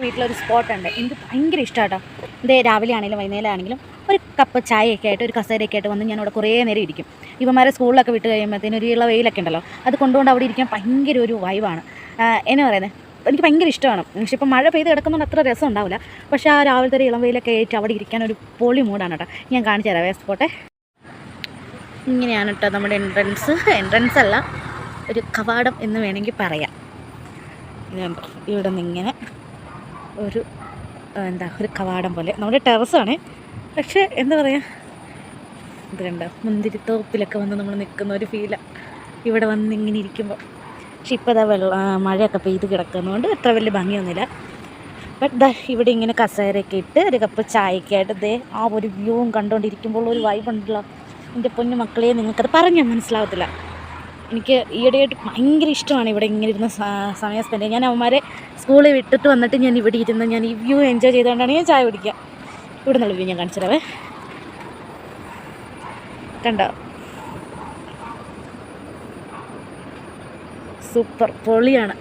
വീട്ടിലൊരു സ്പോട്ടുണ്ട്, എനിക്ക് ഭയങ്കര ഇഷ്ടമാട്ടോ. ഇതേ രാവിലെ ആണെങ്കിലും വൈകുന്നേരം ആണെങ്കിലും ഒരു കപ്പ് ചായയൊക്കെ ആയിട്ട് ഒരു കസേരയൊക്കെ ആയിട്ട് വന്ന് ഞാൻ അവിടെ കുറേ നേരം ഇരിക്കും. ഇവന്മാരെ സ്കൂളിലൊക്കെ വിട്ട് കഴിയുമ്പോഴത്തേനും ഒരു ഇള വെയിലൊക്കെ ഉണ്ടല്ലോ, അത് കൊണ്ടുകൊണ്ട് അവിടെ ഇരിക്കാൻ ഭയങ്കര ഒരു വൈബാണ്. എന്നാ പറയുന്നത്, എനിക്ക് ഭയങ്കര ഇഷ്ടമാണ്. പക്ഷേ ഇപ്പോൾ മഴ പെയ്ത് കിടക്കുന്നതുകൊണ്ട് അത്ര രസം ഉണ്ടാവില്ല. പക്ഷേ ആ രാവിലത്തെ ഒരു ഇളം വെയിലൊക്കെ ആയിട്ട് അവിടെ ഇരിക്കാൻ ഒരു പൊളി മൂടാണ് കേട്ടോ. ഞാൻ കാണിച്ചു തരാം സ്പോട്ടെ. ഇങ്ങനെയാണ് കേട്ടോ നമ്മുടെ എൻട്രൻസ് അല്ല, ഒരു കവാടം എന്ന് വേണമെങ്കിൽ പറയാം. ഇതുണ്ടോ, ഇവിടെ നിന്ന് ഇങ്ങനെ ഒരു ഒരു കവാടം പോലെ നമ്മുടെ ടെറസാണ്. പക്ഷേ എന്താ പറയുക, ഇത് കണ്ടോ, മുന്തിരിത്തോപ്പിലൊക്കെ വന്ന് നമ്മൾ നിൽക്കുന്ന ഒരു ഫീലാണ് ഇവിടെ വന്ന് ഇങ്ങനെ ഇരിക്കുമ്പോൾ. പക്ഷെ ഇപ്പോൾ ഇതാ മഴയൊക്കെ പെയ്ത് കിടക്കുന്നതുകൊണ്ട് അത്ര വലിയ ഭംഗിയൊന്നുമില്ല. ബട്ട് ഇവിടെ ഇങ്ങനെ കസേരയൊക്കെ ഇട്ട് ഒരു കപ്പ് ചായയൊക്കെ ആ ഒരു വ്യൂവും കണ്ടുകൊണ്ടിരിക്കുമ്പോൾ ഒരു വൈബുണ്ടല്ലോ എൻ്റെ പൊന്നു മക്കളെ, നിങ്ങൾക്കത് പറഞ്ഞാൽ മനസ്സിലാവത്തില്ല. എനിക്ക് ഈയിടെയായിട്ട് ഭയങ്കര ഇഷ്ടമാണ് ഇവിടെ ഇങ്ങനെ ഇരുന്ന് സമയം സ്പെൻഡ് ചെയ്യാൻ. ഞാൻ അവന്മാരെ സ്കൂളിൽ വിട്ടിട്ട് വന്നിട്ട് ഞാൻ ഇവിടെ ഇരുന്ന് ഞാൻ ഈ വ്യൂ എൻജോയ് ചെയ്തുകൊണ്ടാണ് ഞാൻ ചായ കുടിക്കുക. ഇവിടെ നിന്നുള്ള വ്യൂ ഞാൻ കാണിച്ചു തരാവേ. കണ്ടോ, സൂപ്പർ പൊളിയാണ്.